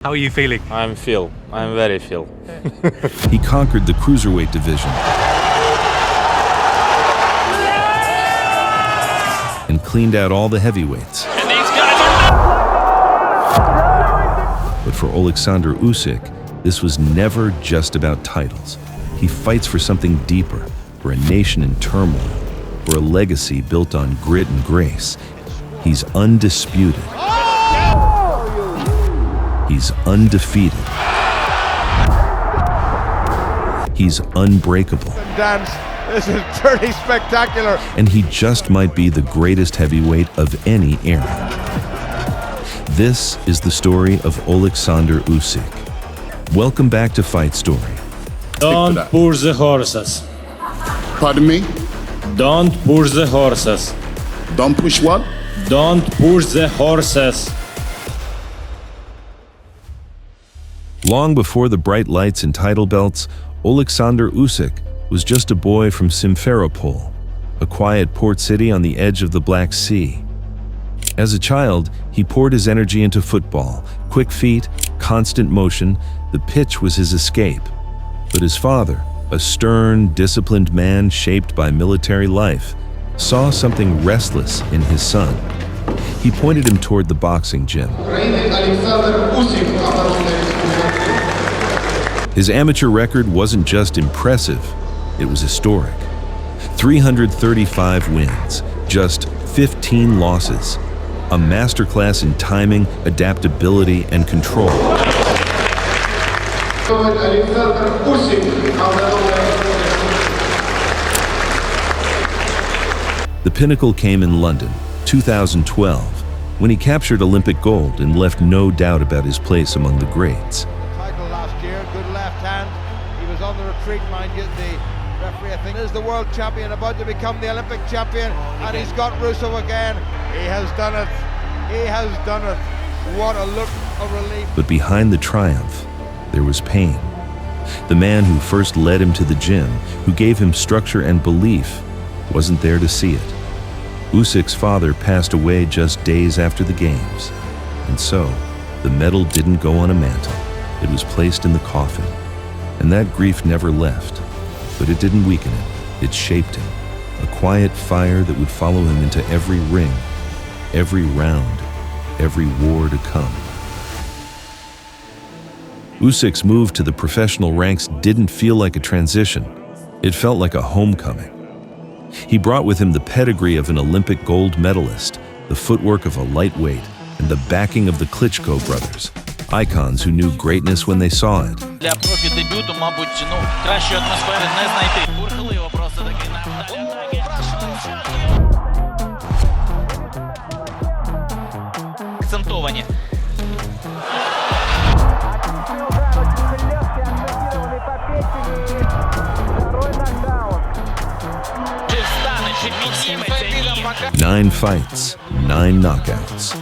How are you feeling? I'm very feel. He conquered the cruiserweight division and cleaned out all the heavyweights. And these guys are But for Oleksandr Usyk, this was never just about titles. He fights for something deeper, for a nation in turmoil, for a legacy built on grit and grace. He's undisputed. He's undefeated. He's unbreakable. This is pretty spectacular. And he just might be the greatest heavyweight of any era. This is the story of Oleksandr Usyk. Welcome back to Fight Story. Don't push the horses. Pardon me? Don't push the horses. Don't push what? Don't push the horses. Long before the bright lights and title belts, Oleksandr Usyk was just a boy from Simferopol, a quiet port city on the edge of the Black Sea. As a child, he poured his energy into football, quick feet, constant motion. The pitch was his escape. But his father, a stern, disciplined man shaped by military life, saw something restless in his son. He pointed him toward the boxing gym. His amateur record wasn't just impressive, it was historic. 335 wins, just 15 losses. A masterclass in timing, adaptability, and control. The pinnacle came in London, 2012, when he captured Olympic gold and left no doubt about his place among the greats. Title last year, good left hand. He was on the retreat, mind you. The referee, I think, is the world champion, about to become the Olympic champion, and he's got Russo again. He has done it. He has done it. What a look of relief. But behind the triumph, there was pain. The man who first led him to the gym, who gave him structure and belief, wasn't there to see it. Usyk's father passed away just days after the games. And so, the medal didn't go on a mantle. It was placed in the coffin. And that grief never left. But it didn't weaken him. It shaped him. A quiet fire that would follow him into every ring, every round, every war to come. Usyk's move to the professional ranks didn't feel like a transition. It felt like a homecoming. He brought with him the pedigree of an Olympic gold medalist, the footwork of a lightweight, and the backing of the Klitschko brothers, icons who knew greatness when they saw it. для профі-дебюту, мабуть, кращої атмосфери не знайти. Бурхливо просто такий акцентовані. Чи встане, чи підніметься? Ні. 9 fights, 9 knockouts.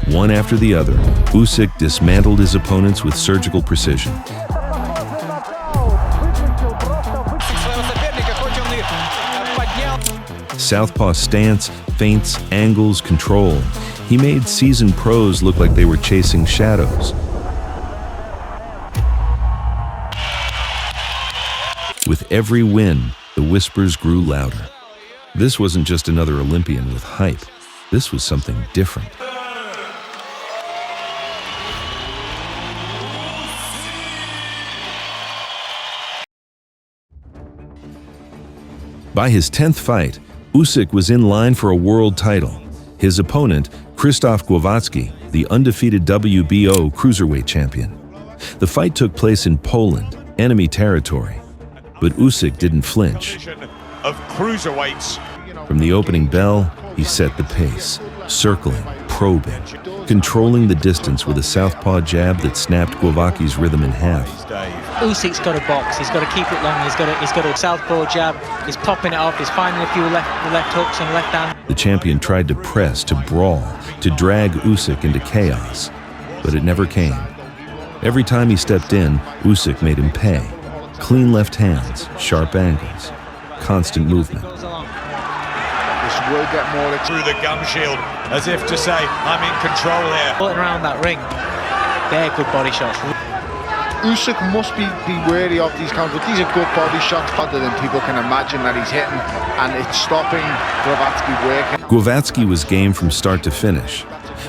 One after the other, Usyk dismantled his opponents with surgical precision. Southpaw stance, feints, angles, control. He made seasoned pros look like they were chasing shadows. With every win, the whispers grew louder. This wasn't just another Olympian with hype. This was something different. By his 10th fight, Usyk was in line for a world title. His opponent, Krzysztof Głowacki, the undefeated WBO cruiserweight champion. The fight took place in Poland, enemy territory. But Usyk didn't flinch. Of cruiserweights. From the opening bell, he set the pace, circling, probing, controlling the distance with a southpaw jab that snapped Głowacki's rhythm in half. Usyk's got to box. He's got to keep it long. He's got a southpaw jab. He's popping it off. He's finding a few left hooks and left hand. The champion tried to press, to brawl, to drag Usyk into chaos, but it never came. Every time he stepped in, Usyk made him pay. Clean left hands, sharp angles, constant movement. This will get more through the gum shield, as if to say, I'm in control here. Pulling around that ring. They're good body shots. Usyk must be wary of these counters. These are good body shots, harder than people can imagine that he's hitting, and it's stopping Glovatsky working. Glovatsky was game from start to finish,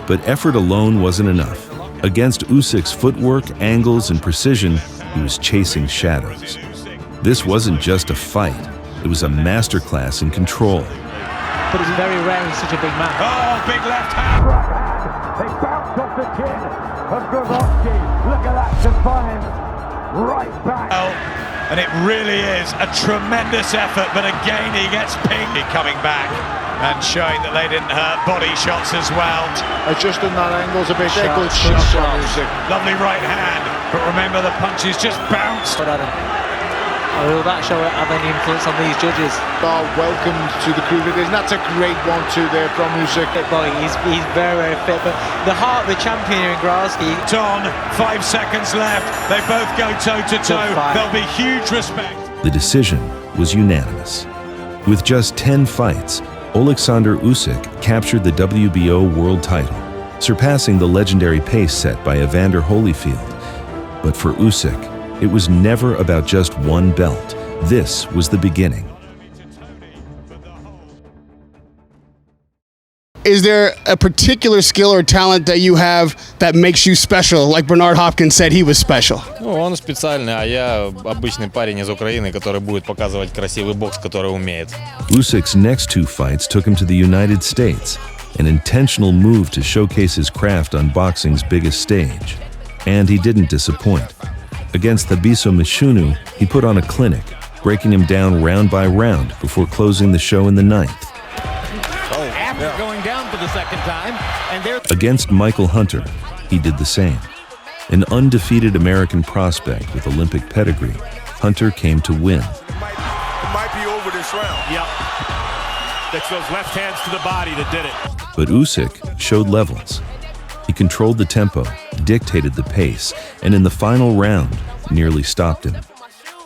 but effort alone wasn't enough. Against Usyk's footwork, angles, and precision, he was chasing shadows. This wasn't just a fight, it was a masterclass in control. But it's very rare in such a big man. Oh, big left hand. They bounce off the chin of Glovatsky. Look at that defiance. Right back. And it really is a tremendous effort, but again he gets pinged. Coming back and showing that they didn't hurt. Body shots as well. Adjusting that angle's a bit. They're good Good shots shots. from Usyk. Lovely right hand, but remember the punches just bounced. But Adam, will that show have any influence on these judges? Oh, welcome to the cruiserweight. That's a great 1-2 there from Usyk. Boy, he's very, very fit. But the heart of the champion here in Grozny. It's on, 5 seconds left. They both go toe-to-toe. There'll be huge respect. The decision was unanimous. With just 10 fights, Oleksandr Usyk captured the WBO world title, surpassing the legendary pace set by Evander Holyfield. But for Usyk, it was never about just one belt. This was the beginning. Is there a particular skill or talent that you have that makes you special? Like Bernard Hopkins said he was special. Ну, он специальный, а я обычный парень из Украины, который будет показывать красивый бокс, который умеет. Usyk's next 2 fights took him to the United States, an intentional move to showcase his craft on boxing's biggest stage. And he didn't disappoint. Against Thabiso Mishunu, he put on a clinic, breaking him down round by round before closing the show in the 9th. Going down for the second time, and there. Against Michael Hunter, he did the same. An undefeated American prospect with Olympic pedigree, Hunter came to win. It might be over this round. Yep. That's those left hands to the body that did it. But Usyk showed levels. He controlled the tempo, dictated the pace, and in the final round, nearly stopped him.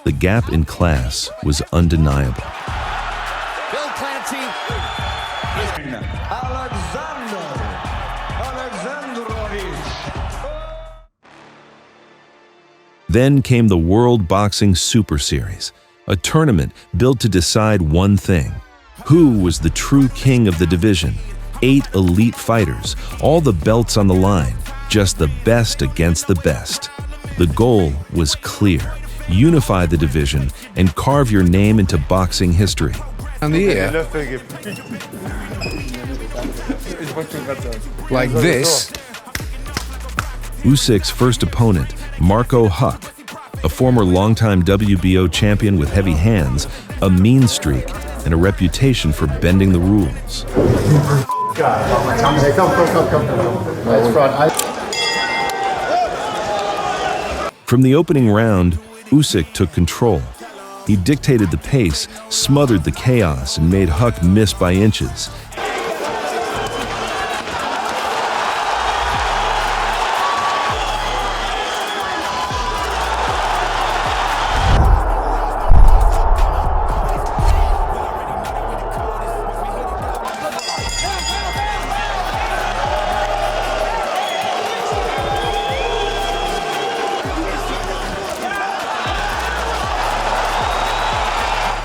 The gap in class was undeniable. Bill Clancy. Oleksandr Usyk. Then came the World Boxing Super Series, a tournament built to decide one thing. Who was the true king of the division? 8 elite fighters, all the belts on the line, just the best against the best. The goal was clear: unify the division and carve your name into boxing history. And the ear, like this. Usyk's first opponent, Marco Huck, a former longtime WBO champion with heavy hands, a mean streak, and a reputation for bending the rules. From the opening round, Usyk took control. He dictated the pace, smothered the chaos, and made Huck miss by inches.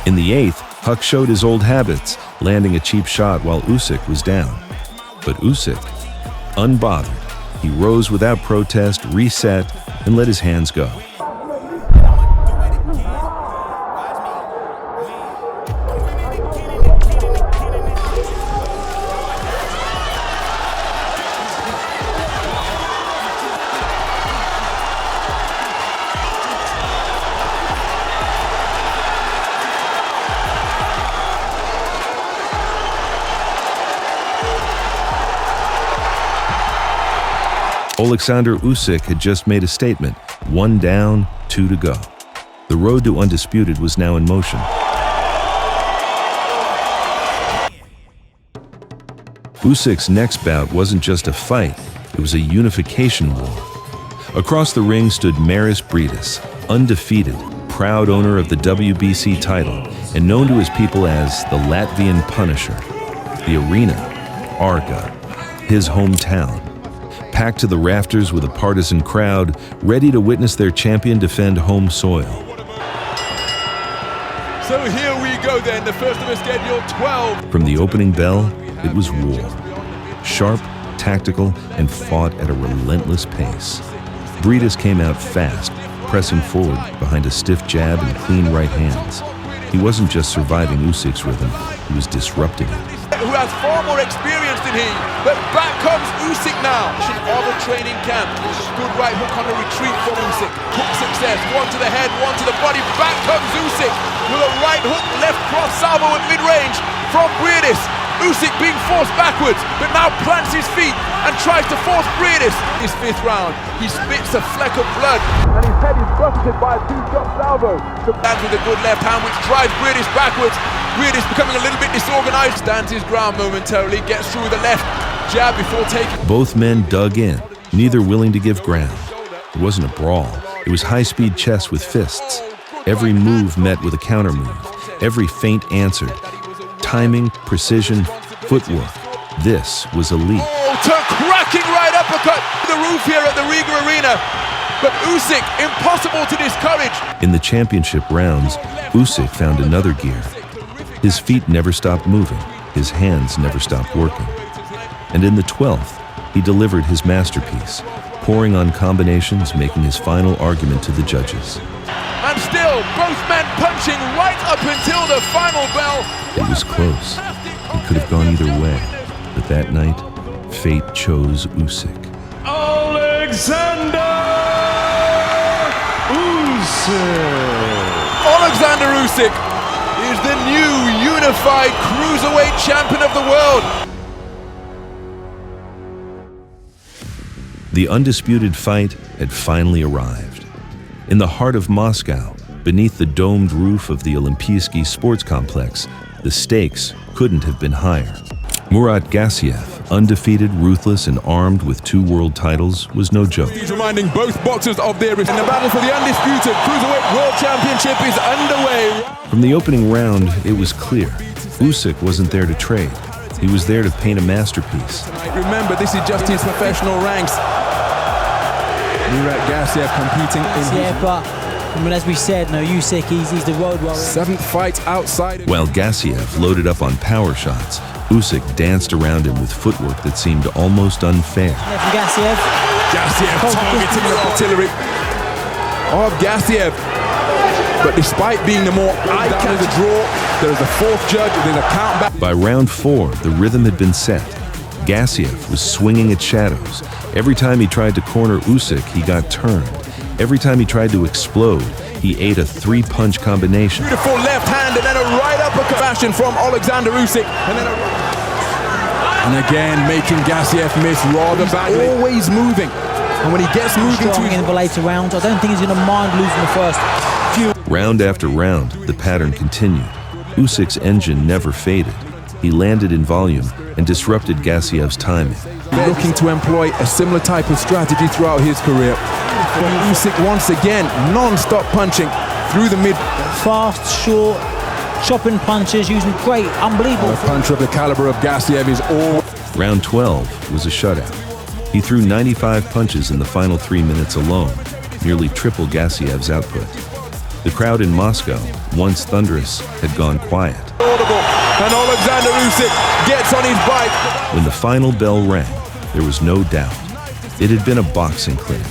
In the 8th, Huck showed his old habits, landing a cheap shot while Usyk was down. But Usyk, unbothered, he rose without protest, reset, and let his hands go. Oleksandr Usyk had just made a statement: 1 down, 2 to go. The road to Undisputed was now in motion. Usyk's next bout wasn't just a fight, it was a unification war. Across the ring stood Maris Briedis, undefeated, proud owner of the WBC title, and known to his people as the Latvian Punisher. The arena, Arga, his hometown. packed to the rafters with a partisan crowd, ready to witness their champion defend home soil. So here we go then, the first of the schedule, 12. From the opening bell, it was war. Sharp, tactical, and fought at a relentless pace. Briedis came out fast, pressing forward behind a stiff jab and clean right hands. He wasn't just surviving Usyk's rhythm, he was disrupting it. Who has far more experience than he, but back comes Usyk now. Of a training camp, good right hook on the retreat from Usyk. Hook success, one to the head, one to the body. Back comes Usyk with a right hook, left cross salvo at mid-range from Briedis. Usyk being forced backwards, but now plants his feet and tries to force Briedis. His fifth round, he spits a fleck of blood, and his head is busted by a two-shot salvo. Lands with a good left hand, which drives Briedis backwards. Briedis becoming a little bit disorganized, stands his ground momentarily, gets through with the left jab before taking. Both men dug in, neither willing to give ground. It wasn't a brawl, it was high-speed chess with fists. Every move met with a counter move, every feint answered. Timing, precision, footwork. This was elite. Oh, cracking right uppercut to the roof here at the Riga Arena. But Usyk, impossible to discourage. In the championship rounds, Usyk found another gear. His feet never stopped moving, his hands never stopped working. And in the 12th, he delivered his masterpiece, pouring on combinations, making his final argument to the judges. And still, both men punching right up until the final bell. It was close. It could have gone either way. But that night, fate chose Usyk. Oleksandr Usyk! Oleksandr Usyk is the new unified cruiserweight champion of the world. The undisputed fight had finally arrived. In the heart of Moscow, beneath the domed roof of the Olympiyskiy sports complex, the stakes couldn't have been higher. Murat Gassiev, undefeated, ruthless, and armed with 2 world titles, was no joke. He's reminding both boxers of their risk. And the battle for the undisputed cruiserweight world championship is underway. From the opening round, it was clear. Usyk wasn't there to trade. He was there to paint a masterpiece. Remember, this is just his professional ranks. Murat Gassiev competing in but I mean, as we said, no, Usyk, he's the road warrior. 7th fight outside. While Gassiev loaded up on power shots, Usyk danced around him with footwork that seemed almost unfair. Gassiev targeting the artillery of Gassiev. But despite being the more eye-catching draw, there is a 4th judge, there's a count back. By round 4, the rhythm had been set. Gassiev was swinging at shadows. Every time he tried to corner Usyk, he got turned. Every time he tried to explode, he ate a 3-punch combination. Beautiful left hand and then a right uppercut fashion from Oleksandr Usyk. And again, making Gassiev miss rather badly. Always moving. And when he gets moving to in the later rounds, I don't think he's going to mind losing the first few. Round after round, the pattern continued. Usyk's engine never faded. He landed in volume and disrupted Gassiev's timing. Looking to employ a similar type of strategy throughout his career. But Usyk once again, non-stop punching through the mid. Fast, short, chopping punches, using great, unbelievable. A puncher of the caliber of Gassiev is all. Round 12 was a shutout. He threw 95 punches in the final 3 minutes alone, nearly triple Gassiev's output. The crowd in Moscow, once thunderous, had gone quiet. Audible, and Oleksandr Usyk gets on his bike. When the final bell rang, there was no doubt. It had been a boxing clinic.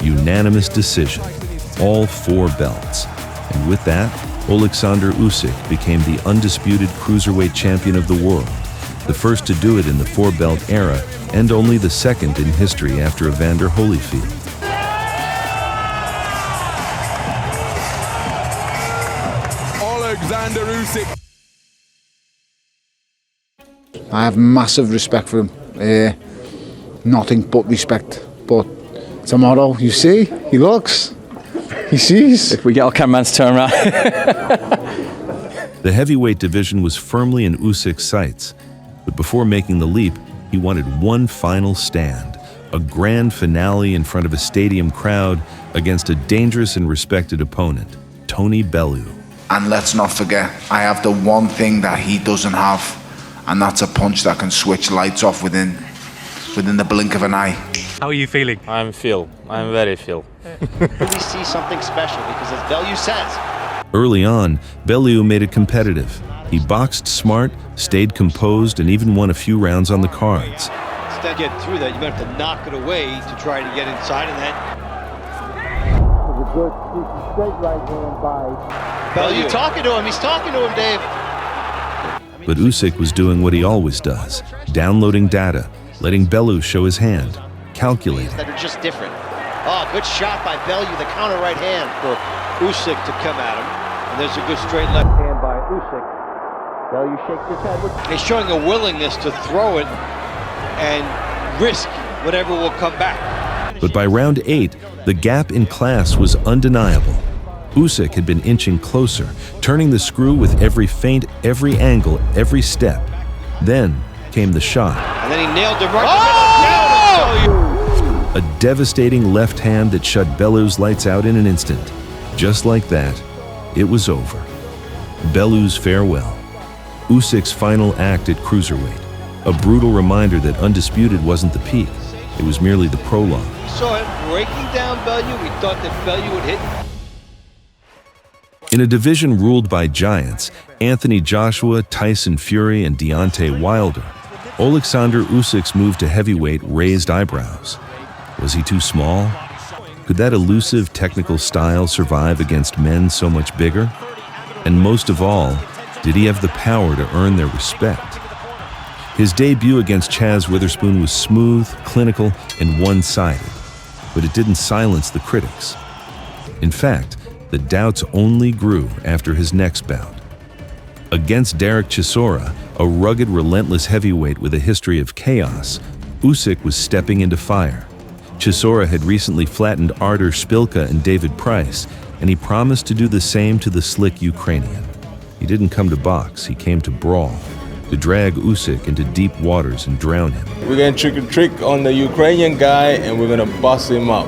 Unanimous decision, all 4 belts. And with that, Oleksandr Usyk became the undisputed cruiserweight champion of the world, the first to do it in the 4-belt era, and only the second in history after Evander Holyfield. Oleksandr Usyk. I have massive respect for him. Nothing but respect. But tomorrow, you see, he looks, he sees. If we get our cameraman to turn around. The heavyweight division was firmly in Usyk's sights, but before making the leap, he wanted one final stand, a grand finale in front of a stadium crowd against a dangerous and respected opponent, Tony Bellew. And let's not forget, I have the one thing that he doesn't have, and that's a punch that can switch lights off within the blink of an eye. How are you feeling? I'm very feel. Really see something special because, as Bellew says, Early on, Bellew made it competitive. He boxed smart, stayed composed, and even won a few rounds on the cards. instead of getting through that, you're going to have to knock it away to try to get inside of that. A good straight right hand by Bellew talking to him. He's talking to him, Dave. But Usyk was doing what he always does, downloading data, letting Bellew show his hand, calculating. That are just different. Oh, good shot by Bellew, the counter right hand for Usyk to come at him. And there's a good straight left hand by Usyk. Bellew shakes his head. He's showing a willingness to throw it and risk whatever will come back. But by round 8, the gap in class was undeniable. Usyk had been inching closer, turning the screw with every feint, every angle, every step. Then came the shot. And then he nailed him right in the middle. A devastating left hand that shut Bellew's lights out in an instant. Just like that, it was over. Bellew's farewell. Usyk's final act at cruiserweight. A brutal reminder that Undisputed wasn't the peak. It was merely the prologue. We saw him breaking down Bellew. We thought that Bellew would hit. In a division ruled by giants, Anthony Joshua, Tyson Fury, and Deontay Wilder, Oleksandr Usyk's move to heavyweight raised eyebrows. Was he too small? Could that elusive technical style survive against men so much bigger? And most of all, did he have the power to earn their respect? His debut against Chaz Witherspoon was smooth, clinical, and one-sided, but it didn't silence the critics. In fact, the doubts only grew after his next bout. Against Derek Chisora, a rugged, relentless heavyweight with a history of chaos, Usyk was stepping into fire. Chisora had recently flattened Artur Szpilka and David Price, and he promised to do the same to the slick Ukrainian. He didn't come to box, he came to brawl, to drag Usyk into deep waters and drown him. We're going to trick on the Ukrainian guy, and we're going to bust him up.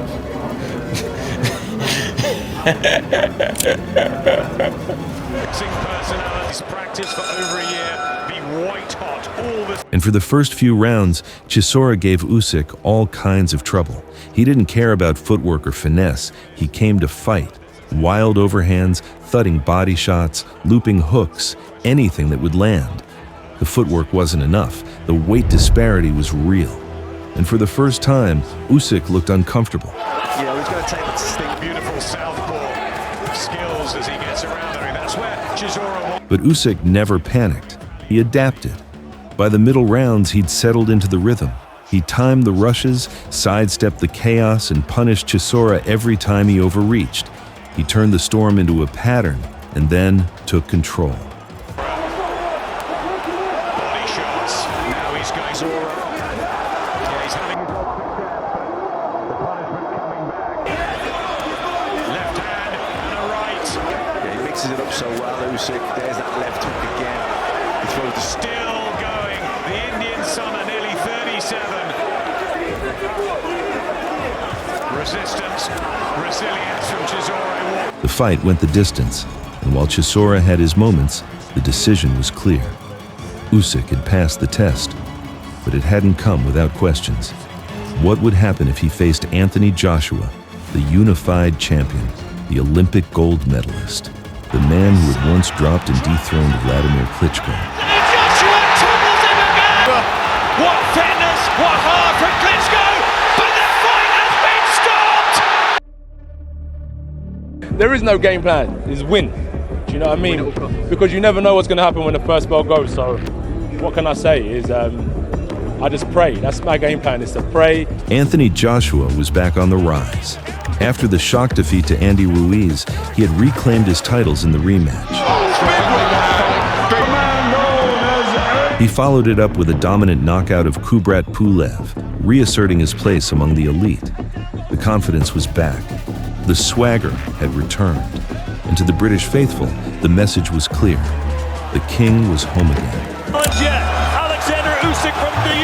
And for the first few rounds, Chisora gave Usyk all kinds of trouble. He didn't care about footwork or finesse. He came to fight. Wild overhands, thudding body shots, looping hooks, anything that would land. The footwork wasn't enough. The weight disparity was real. And for the first time, Usyk looked uncomfortable. Yeah, he's going to take that stick. Beautiful southpaw skills as he gets around there. That's where Chisora. But Usyk never panicked. He adapted. By the middle rounds, he'd settled into the rhythm. He timed the rushes, sidestepped the chaos, and punished Chisora every time he overreached. He turned the storm into a pattern and then took control. Body shots. Now he's going Zora. Yeah, he's having the punishment coming back. Left hand and a right. Yeah, he mixes it up so well, Usyk. There's that left hook again. He throws the still going. The Indian summer, nearly 37. Resistance, resilience from Chisora. The fight went the distance, and while Chisora had his moments, the decision was clear. Usyk had passed the test, but it hadn't come without questions. What would happen if he faced Anthony Joshua, the unified champion, the Olympic gold medalist, the man who had once dropped and dethroned Vladimir Klitschko? Joshua tumbles him again! What fitness, what heart from Klitschko! But the fight has been stopped! There is no game plan. It's win. Do you know what I mean? Because you never know what's going to happen when the first bell goes. So what can I say is I just pray. That's my game plan, is to pray. Anthony Joshua was back on the rise. After the shock defeat to Andy Ruiz, he had reclaimed his titles in the rematch. He followed it up with a dominant knockout of Kubrat Pulev, reasserting his place among the elite. The confidence was back. The swagger had returned. And to the British faithful, the message was clear. The king was home again. Oleksandr Usyk from the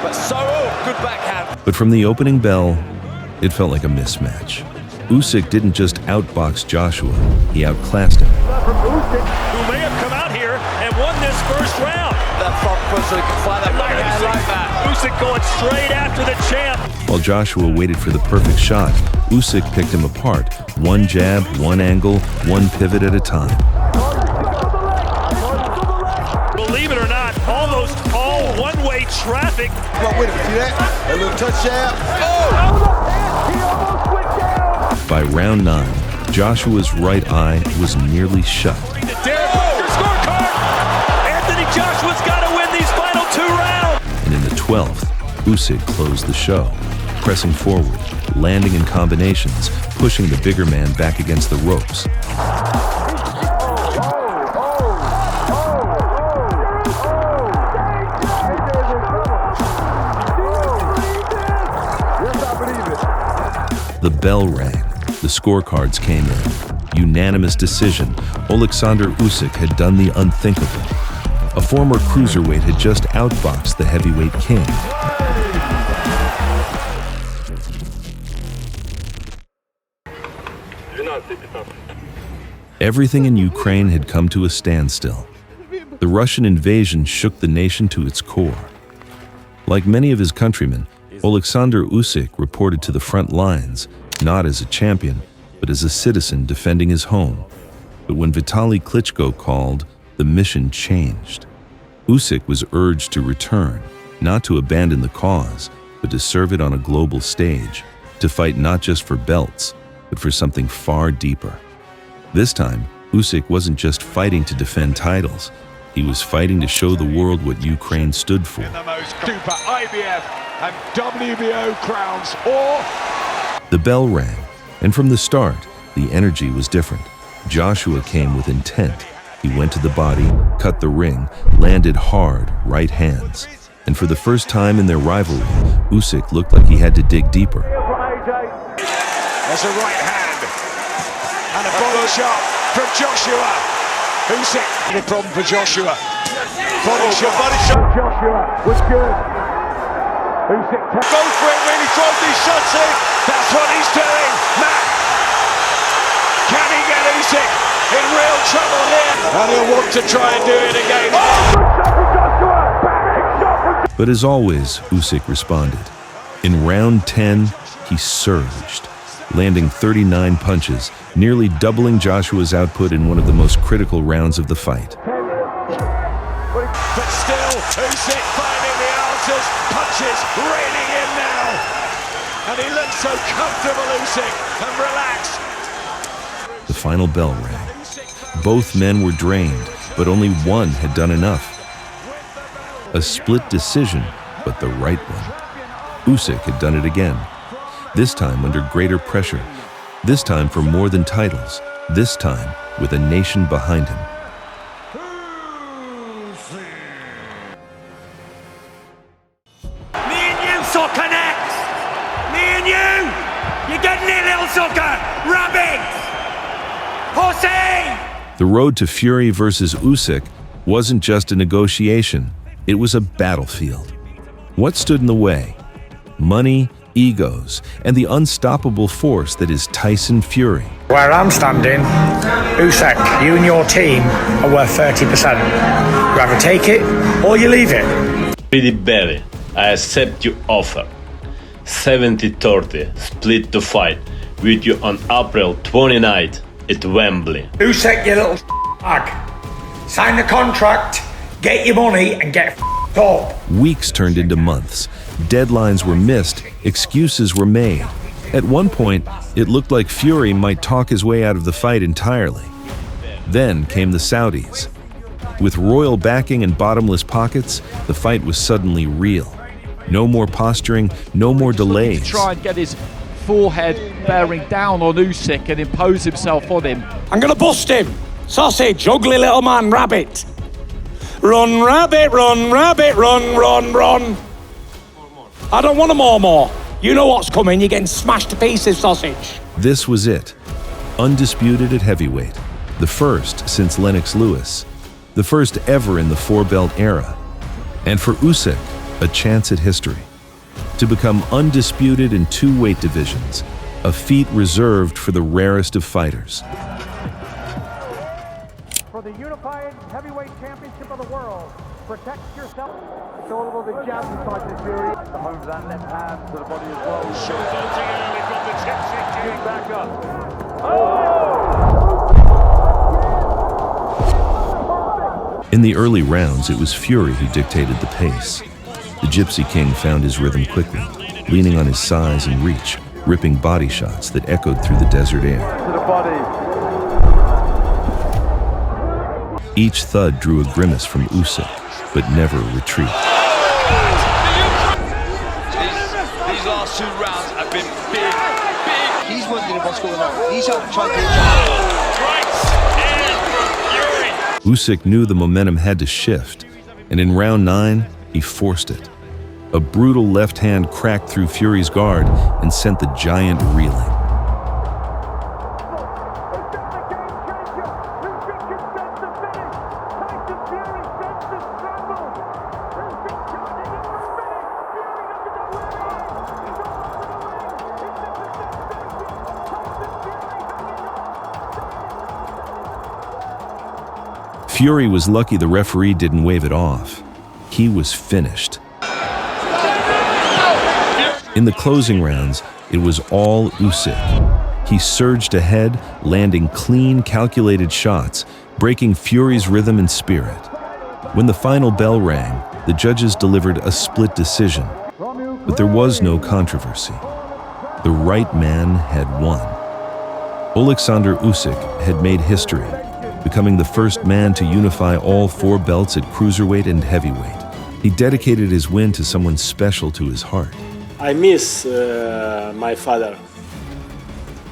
but so good backhand. But from the opening bell, it felt like a mismatch. Usyk didn't just outbox Joshua, he outclassed him. From Usyk, who may have come out here and won this first round. That front open so he can fire that right hand like that. Usyk going straight after the champ. While Joshua waited for the perfect shot, Usyk picked him apart, one jab, one angle, one pivot at a time. Believe it or not, almost all one-way traffic. Well, wait a minute, see that? A little touch there. By round 9, Joshua's right eye was nearly shut. Scorecard! Anthony Joshua's got to win these final 2 rounds. And in the 12th, Usyk closed the show, pressing forward, landing in combinations, pushing the bigger man back against the ropes. The bell rang. The scorecards came in. Unanimous decision. Oleksandr Usyk had done the unthinkable. A former cruiserweight had just outboxed the heavyweight king. Everything in Ukraine had come to a standstill. The Russian invasion shook the nation to its core. Like many of his countrymen, Oleksandr Usyk reported to the front lines, not as a champion, but as a citizen defending his home. But when Vitaly Klitschko called, the mission changed. Usyk was urged to return, not to abandon the cause, but to serve it on a global stage, to fight not just for belts, but for something far deeper. This time, Usyk wasn't just fighting to defend titles, he was fighting to show the world what Ukraine stood for. The most super IBF and WBO crowns, or... The bell rang, and from the start, the energy was different. Joshua came with intent. He went to the body, cut the ring, landed hard right hands. And for the first time in their rivalry, Usyk looked like he had to dig deeper. There's a right hand and a body shot from Joshua. Usyk, no problem for Joshua. Body shot. Joshua was good. Usyk, go for it, really throws these shots in. That's what he's doing. Matt, can he get Usyk in real trouble here? And he'll want to try and do it again. But as always, Usyk responded. In round 10, he surged, landing 39 punches, nearly doubling Joshua's output in one of the most critical rounds of the fight. But still, Usyk finding the answers, punches raining in now. And he looks so comfortable, Usyk, and relaxed. The final bell rang. Both men were drained, but only one had done enough. A split decision, but the right one. Usyk had done it again. This time under greater pressure. This time for more than titles. This time with a nation behind him. Me and you, soccer next! Me and you! You're getting it, little soccer! Rabbit! Horsey! The road to Fury versus Usyk wasn't just a negotiation. It was a battlefield. What stood in the way? Money, egos, and the unstoppable force that is Tyson Fury. Where I'm standing, Usyk, you and your team are worth 30%. You either take it or you leave it. Pretty Belly, I accept your offer. 70-30, split to fight with you on April 29th at Wembley. Usyk, you little bag. Sign the contract, get your money, and get up. Weeks turned into months. Deadlines were missed, excuses were made. At one point, it looked like Fury might talk his way out of the fight entirely. Then came the Saudis. With royal backing and bottomless pockets, the fight was suddenly real. No more posturing, no more delays. Try and get his forehead bearing down on Usyk and impose himself on him. I'm gonna bust him. Sausage, ugly little man, rabbit. Run, rabbit, run, rabbit, run, run, run. I don't want a more. You know what's coming, you're getting smashed to pieces, sausage. This was it. Undisputed at heavyweight. The first since Lennox Lewis. The first ever in the four-belt era. And for Usyk, a chance at history. To become undisputed in two weight divisions, a feat reserved for the rarest of fighters. For the unified heavyweight championship of the world, Protect yourself. It's all about the jab inside the Fury. The home of that left hand to the body as well. Short-dosing early from the tipsy King. Back up. In the early rounds, it was Fury who dictated the pace. The Gypsy King found his rhythm quickly, leaning on his size and reach, ripping body shots that echoed through the desert air. To the body. Each thud drew a grimace from Usyk, but never a retreat. These last 2 rounds have been big. He's wondering what's going on. He's out trying to... Usyk knew the momentum had to shift, and in round 9, he forced it. A brutal left hand cracked through Fury's guard and sent the giant reeling. Fury was lucky the referee didn't wave it off. He was finished. In the closing rounds, it was all Usyk. He surged ahead, landing clean, calculated shots, breaking Fury's rhythm and spirit. When the final bell rang, the judges delivered a split decision. But there was no controversy. The right man had won. Oleksandr Usyk had made history, becoming the first man to unify all 4 belts at cruiserweight and heavyweight. He dedicated his win to someone special to his heart. I miss my father.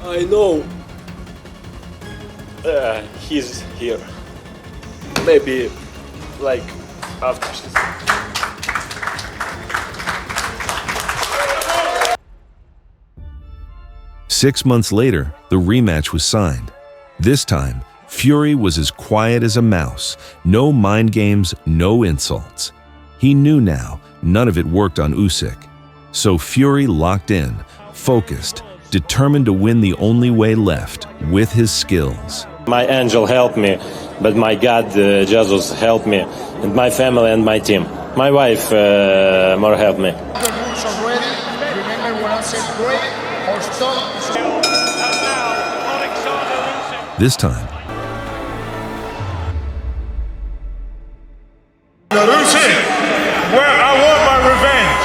I know he's here. Maybe like after. 6 months later, the rematch was signed. This time, Fury was as quiet as a mouse. No mind games, no insults. He knew now none of it worked on Usyk. So Fury locked in, focused, determined to win the only way left, with his skills. My angel helped me, but my God, Jesus helped me, and my family and my team. My wife more helped me. This time, Usyk, well, I want my revenge.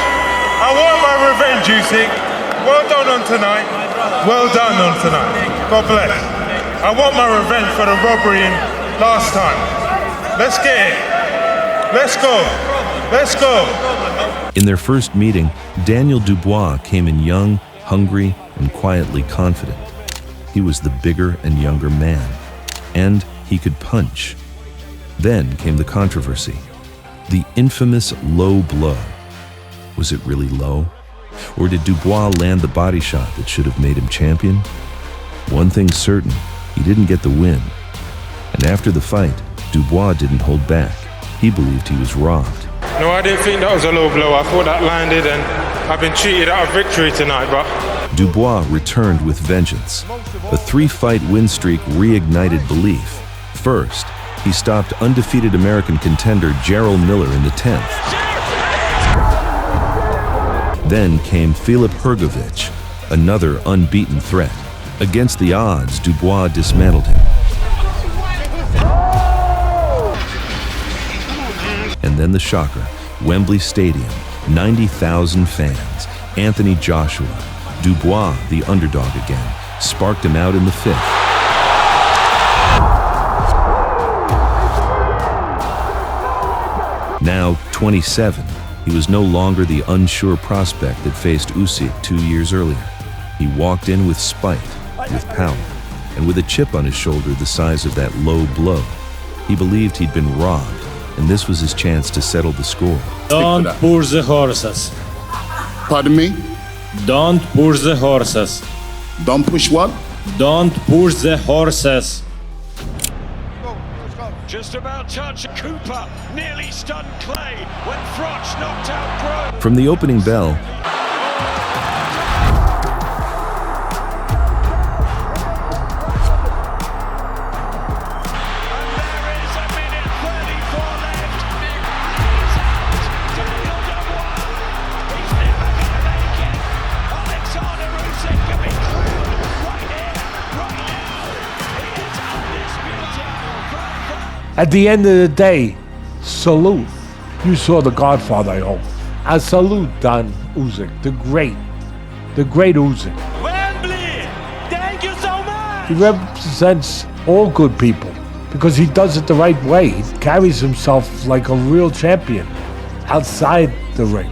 I want my revenge, Usyk. Well done on tonight. Well done on tonight. God bless. I want my revenge for the robbery in last time. Let's get it. Let's go. Let's go. in their first meeting, Daniel Dubois came in young, hungry, and quietly confident. He was the bigger and younger man, and he could punch. Then came the controversy. The infamous low blow. Was it really low? Or did Dubois land the body shot that should have made him champion? One thing's certain, he didn't get the win. And after the fight, Dubois didn't hold back. He believed he was robbed. No, I didn't think that was a low blow. I thought that landed, and I've been cheated out of victory tonight, but... Dubois returned with vengeance. A 3-fight win streak reignited belief. First, he stopped undefeated American contender Jarrell Miller in the 10th. Then came Filip Hrgovic, another unbeaten threat. Against the odds, Dubois dismantled him. And then the shocker, Wembley Stadium, 90,000 fans. Anthony Joshua, Dubois, the underdog again, sparked him out in the 5th. Now 27, he was no longer the unsure prospect that faced Usyk 2 years earlier. He walked in with spite, with power, and with a chip on his shoulder the size of that low blow. He believed he'd been robbed, and this was his chance to settle the score. Don't push the horses. Pardon me? Don't push the horses. Don't push what? Don't push the horses. Just about touch. Cooper nearly stunned Clay when Froch knocked out Grove. From the opening bell, At the end of the day, salute. You saw The Godfather, I hope. I salute Don Usyk, the great Usyk. Wembley, thank you so much. He represents all good people because he does it the right way. He carries himself like a real champion outside the ring.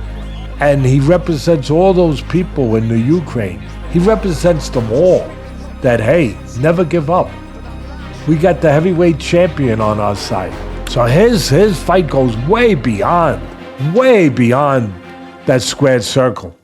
And he represents all those people in the Ukraine. He represents them all. That, hey, never give up. We got the heavyweight champion on our side. So his fight goes way beyond that squared circle.